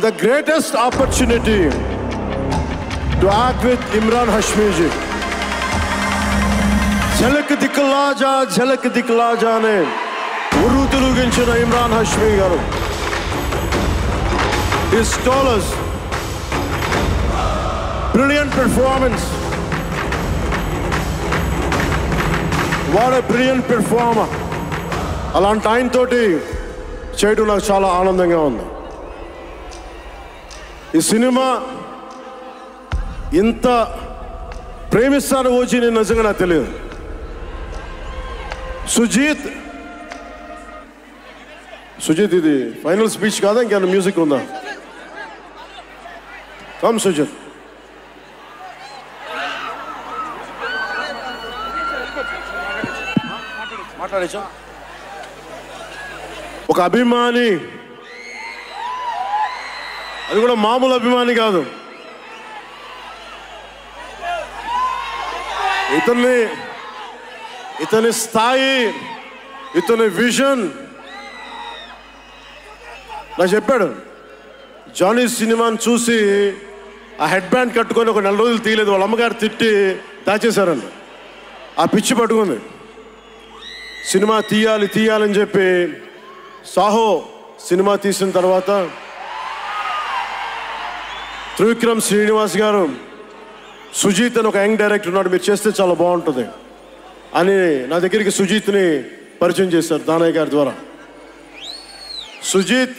the greatest opportunity to act with Imran Hashmi ji. Jhalak Dikhla Ja ne urru tiluginchina Imran Hashmi garu. His scholars, brilliant performance. What a brilliant performer. అలాంటి ఆయనతోటి చేయడం నాకు చాలా ఆనందంగా ఉంది. ఈ cinema ఇంత ప్రేమిస్తాను వచ్చి నేను నిజంగా నాకు తెలియదు. సుజీత్ ఇది ఫైనల్ స్పీచ్ కాదా, ఇంకేమైనా మ్యూజిక్ ఉందా? కమ్ సుజీత్. మాట్లాడేచా? ఒక అభిమాని, అది కూడా మామూలు అభిమాని కాదు. ఇతని స్థాయి, ఇతని విజన్ నాకు చెప్పాడు. జానీ సినిమాని చూసి ఆ హెడ్ బ్యాండ్ కట్టుకొని ఒక 4 రోజులు తీయలేదు. వాళ్ళ అమ్మగారు తిట్టి దాచేశారండి. ఆ పిచ్చి పట్టుకుంది. సినిమా తీయాలని చెప్పి సాహో సినిమా తీసిన తర్వాత త్రివిక్రమ్ శ్రీనివాస్ గారు, సుజీత్ అని ఒక యంగ్ డైరెక్టర్ ఉన్నాడు, మీరు చేస్తే చాలా బాగుంటుంది అని నా దగ్గరికి సుజీత్ని పరిచయం చేశారు దానయ్య గారి ద్వారా. సుజీత్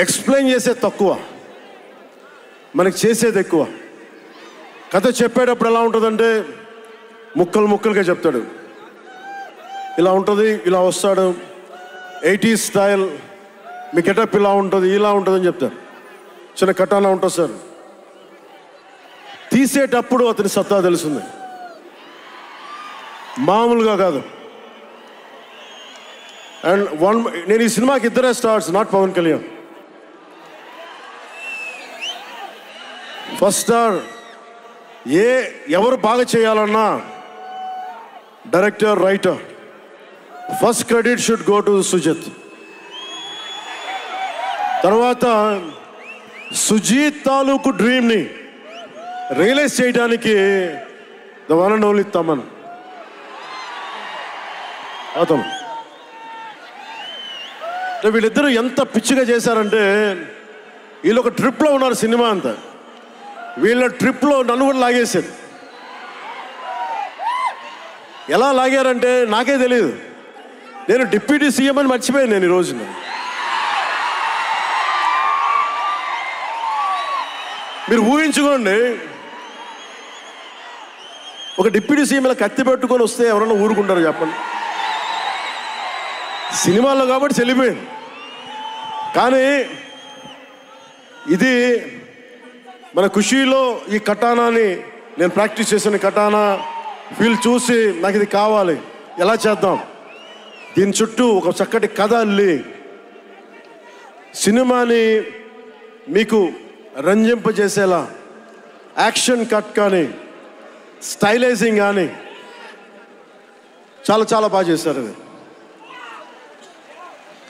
ఎక్స్ప్లెయిన్ చేసేది తక్కువ, మనకి చేసేది ఎక్కువ. కథ చెప్పేటప్పుడు ఎలా ఉంటుందంటే ముక్కలుగా చెప్తాడు. ఇలా ఉంటుంది, ఇలా వస్తాడు, 80s స్టైల్, మీ గెటప్ ఇలా ఉంటుంది, ఇలా ఉంటుందని చెప్తారు. చిన్న కటానా ఉంటుంది సార్. తీసేటప్పుడు అతని సత్తా తెలుస్తుంది, మామూలుగా కాదు. అండ్ నేను ఈ సినిమాకి ఇద్దరే stars, not Pawan Kalyan. First star ఎవరు బాగా చేయాలన్నా director, writer, first credit should go to Sujith. తర్వాత సుజీత్ తాలూకు డ్రీమ్ని రియలైజ్ చేయడానికి the one and only Thaman. అతను వీళ్ళిద్దరూ ఎంత పిచ్చిగా చేశారంటే, వీళ్ళు ఒక ట్రిప్లో ఉన్నారు సినిమా అంతా. వీళ్ళ ట్రిప్లో నన్ను కూడా లాగేశారు. ఎలా లాగారంటే నాకే తెలియదు. నేను డిప్యూటీ సీఎం అని మర్చిపోయాను నేను ఈ రోజున. మీరు ఊహించుకోండి, ఒక డిప్యూటీ సీఎం ఇలా కత్తి పెట్టుకొని వస్తే ఎవరన్నా ఊరుకుంటారు చెప్పండి? సినిమాల్లో కాబట్టి చెల్లిపోయింది. కానీ ఇది మన ఖుషీలో ఈ కటానాని నేను ప్రాక్టీస్ చేసిన కటానా ఫీల్ చూసి నాకు ఇది కావాలి, ఎలా చేద్దాం, దీని చుట్టూ ఒక చక్కటి కథ అల్లి సినిమాని మీకు రంజింపజేసేలా యాక్షన్ కట్ కానీ స్టైలైజింగ్ కానీ చాలా బాగా చేశారు అది.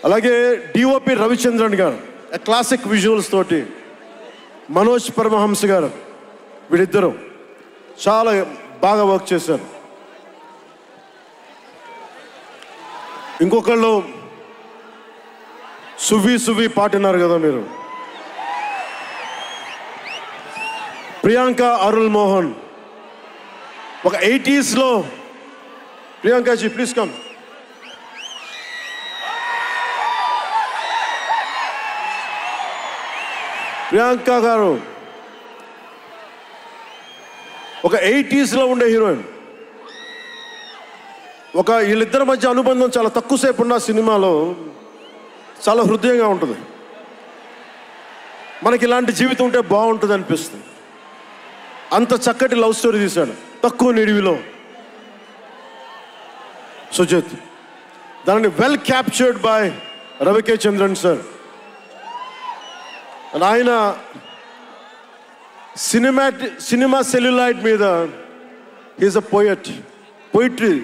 అలాగే డిఓపి రవిచంద్రన్ గారు క్లాసిక్ విజువల్స్ తోటి, మనోజ్ పరమహంస గారు, వీళ్ళిద్దరూ చాలా బాగా వర్క్ చేశారు. ఇంకొకళ్ళు సువి పాటినారు కదా మీరు, ప్రియాంక అరుల్ మోహన్. ఒక 80s ప్రియాంకాజీ ప్లీజ్ కమ్. ప్రియాంక గారు ఒక 80s ఉండే హీరోయిన్. వీళ్ళిద్దరి మధ్య అనుబంధం చాలా తక్కువసేపు ఉన్న సినిమాలో చాలా హృదయంగా ఉంటుంది. మనకి ఇలాంటి జీవితం ఉంటే బాగుంటుంది అనిపిస్తుంది. అంత చక్కటి లవ్ స్టోరీ తీశాడు తక్కువ నిడివిలో సుజిత్. దానిని well captured by రవికే Chandran sir. ఆయన సినిమా సెల్యులాయిడ్ మీద ఈజ్ అ పోయిట్రీ,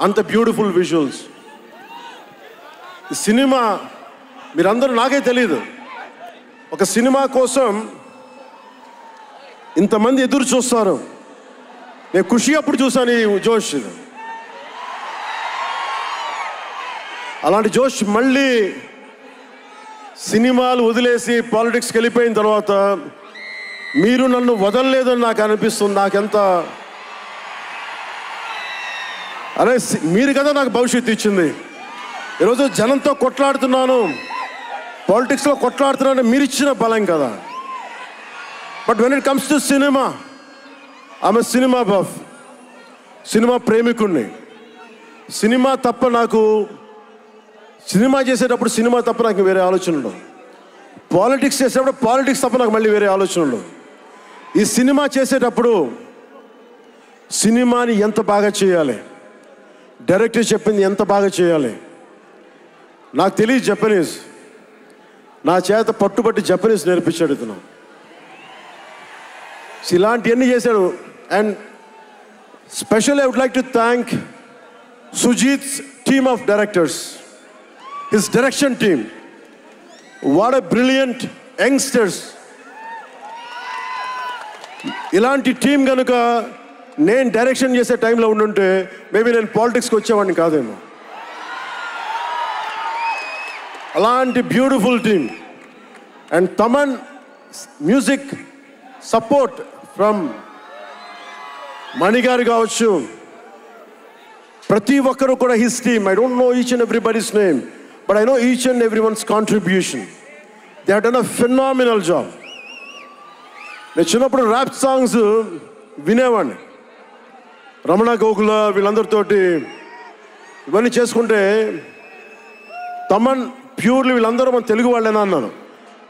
అంత బ్యూటిఫుల్ విజువల్స్. ఈ సినిమా మీరందరూ నాకే తెలియదు, ఒక సినిమా కోసం ఇంతమంది ఎదురు చూస్తారు. నేను ఖుషి అప్పుడు చూసాను ఈ జోష్. అలాంటి జోష్ మళ్ళీ సినిమాలు వదిలేసి పాలిటిక్స్కి వెళ్ళిపోయిన తర్వాత మీరు నన్ను వదలలేదని నాకు అనిపిస్తుంది. నాకెంత అరే మీరు కదా నాకు భవిష్యత్తు ఇచ్చింది. ఈరోజు జనంతో కొట్లాడుతున్నాను, పాలిటిక్స్లో కొట్లాడుతున్నాను, మీరు ఇచ్చిన బలం కదా. But when it comes to cinema, ఆమె సినిమా బఫ్, సినిమా ప్రేమికుణ్ణి. సినిమా తప్ప నాకు సినిమా చేసేటప్పుడు సినిమా తప్ప నాకు వేరే ఆలోచన ఉండవు. పాలిటిక్స్ చేసేటప్పుడు పాలిటిక్స్ తప్ప నాకు మళ్ళీ వేరే ఆలోచన ఉండవు. ఈ సినిమా చేసేటప్పుడు సినిమాని ఎంత బాగా చేయాలి, డైరెక్టర్ చెప్పింది ఎంత బాగా చేయాలి. నాకు తెలియదు జపనీస్, నా చేత పట్టుబట్టి జపనీస్ నేర్పించాడు ఇతను. ఇలాంటివన్నీ చేశాడు. And specially I would like to thank Sujeeth's team of directors, his direction team. What a brilliant youngsters. ఇలాంటి టీం కనుక నేను డైరెక్షన్ చేసే టైంలో ఉండుంటే మేబీ నేను పాలిటిక్స్కి వచ్చేవాడిని కాదేమో. అలాంటి beautiful team. And Thaman music support from మణిగారు కావచ్చు, ప్రతి ఒక్కరు కూడా his team. I don't know each and everybody's name, but I know each and everyone's contribution. They have done a phenomenal job. నేను చిన్నప్పుడు ర్యాప్ సాంగ్స్ వినేవాడిని, రమణ గోకుల వీళ్ళందరితోటి ఇవన్నీ చేసుకుంటే. తమన్ ప్యూర్లీ వీళ్ళందరూ మన తెలుగు వాళ్ళేనా అన్నాను.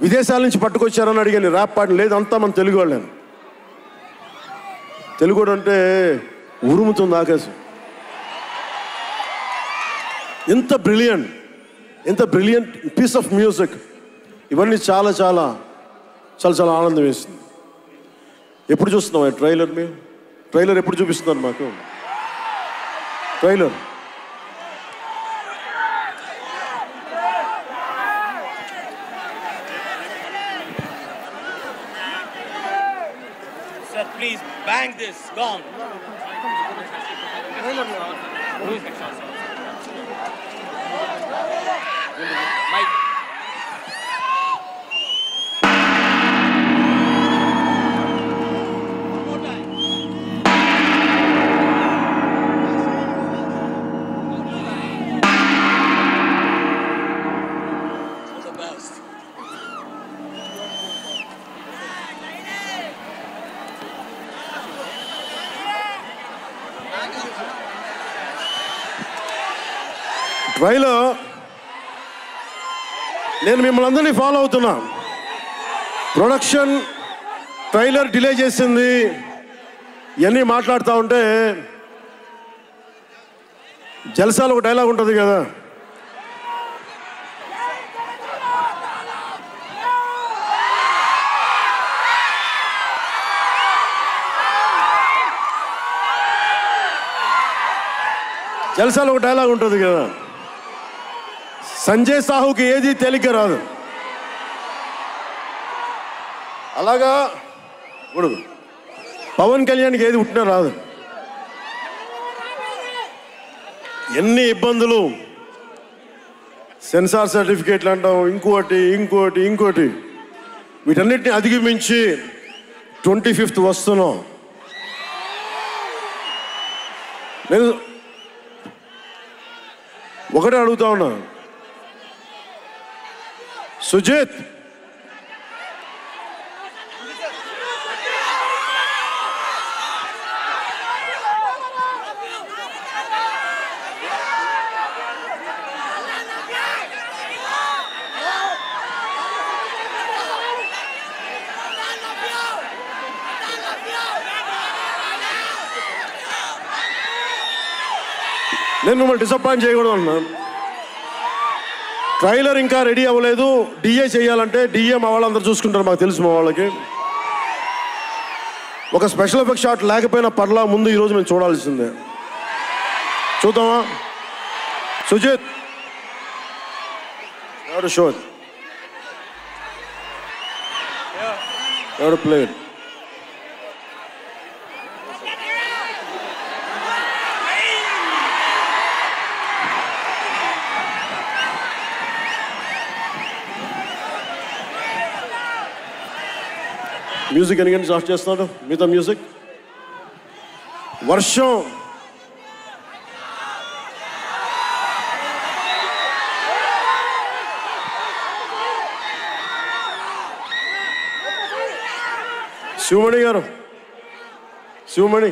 విదేశాల నుంచి పట్టుకొచ్చారని అడిగాను. ర్యాప్ పాట లేదు, అంతా మన తెలుగు వాళ్ళేను. తెలుగు అంటే ఉరుముతుంది ఆకాశం. ఎంత బ్రిలియంట్ పీస్ ఆఫ్ మ్యూజిక్. ఇవన్నీ చాలా చాలా చాలా చాలా ఆనందం వేస్తుంది. ఎప్పుడు చూస్తున్నాం ట్రైలర్? మేము ట్రైలర్ ఎప్పుడు చూపిస్తున్నారు మాకు? Trailer Sir, please bang this gong. Mike. Trailer నేను మిమ్మల్ని అందరినీ ఫాలో అవుతున్నా. ప్రొడక్షన్ ట్రైలర్ డిలే చేసింది, ఇవన్నీ మాట్లాడుతూ ఉంటే జల్సాలో ఒక డైలాగ్ ఉంటుంది కదా, జల్సాలో ఒక డైలాగ్ ఉంటుంది కదా, సంజయ్ సాహుకి ఏది తేలిక రాదు. అలాగా ఇప్పుడు పవన్ కళ్యాణ్కి ఏది పుట్టినా రాదు. ఎన్ని ఇబ్బందులు, సెన్సార్ సర్టిఫికేట్లు అంటాం, ఇంకోటి వీటన్నిటిని అధిగమించి 25th వస్తున్నాం. నేను ఒకటే అడుగుతా ఉన్నా, సుజిత్ నేను మిమ్మల్ని డిసప్పాయింట్ చేయకూడదు అన్నాను. ట్రైలర్ ఇంకా రెడీ అవ్వలేదు. డిఏ చేయాలంటే డిఏ మా వాళ్ళందరూ చూసుకుంటారు, మాకు తెలుసు. మా వాళ్ళకి ఒక స్పెషల్ ఎఫెక్ట్ షాట్ లేకపోయినా పర్లా, ముందు ఈరోజు మేము చూడాల్సిందే. చూద్దామా సుజిత్? ఎవరు షో? ఎవరు ప్లేయర్? మ్యూజిక్ ఎన్ని స్టార్ట్ చేస్తున్నాడు? మిగతా మ్యూజిక్. వర్షం శివమణి గారు, Sivamani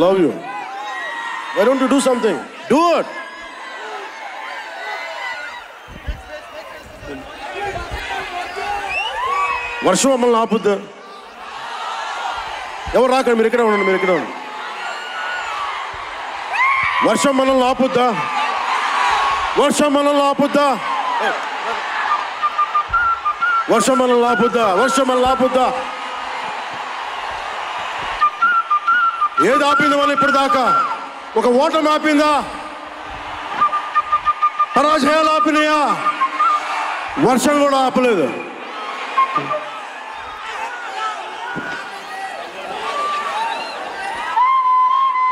love you. Why don't you do something? Do it. వర్షం మమ్మల్ని ఆపుద్దా? ఎవరు రాకండి, మీరు ఇక్కడే ఉండండి, మీరు ఇక్కడే ఉండండి. వర్షం మనల్ని ఆపుద్దా? వర్షం మనల్ని ఆపుద్దా? వర్షం మనల్ని ఆపుద్దా? వర్షం మనల్ని ఆపుద్దా? ఏది ఆపింది మనం ఇప్పుడు దాకా? ఒక ఓటమి ఆపిందా? పరాజయాలు ఆపినాయా? వర్షం కూడా ఆపలేదు.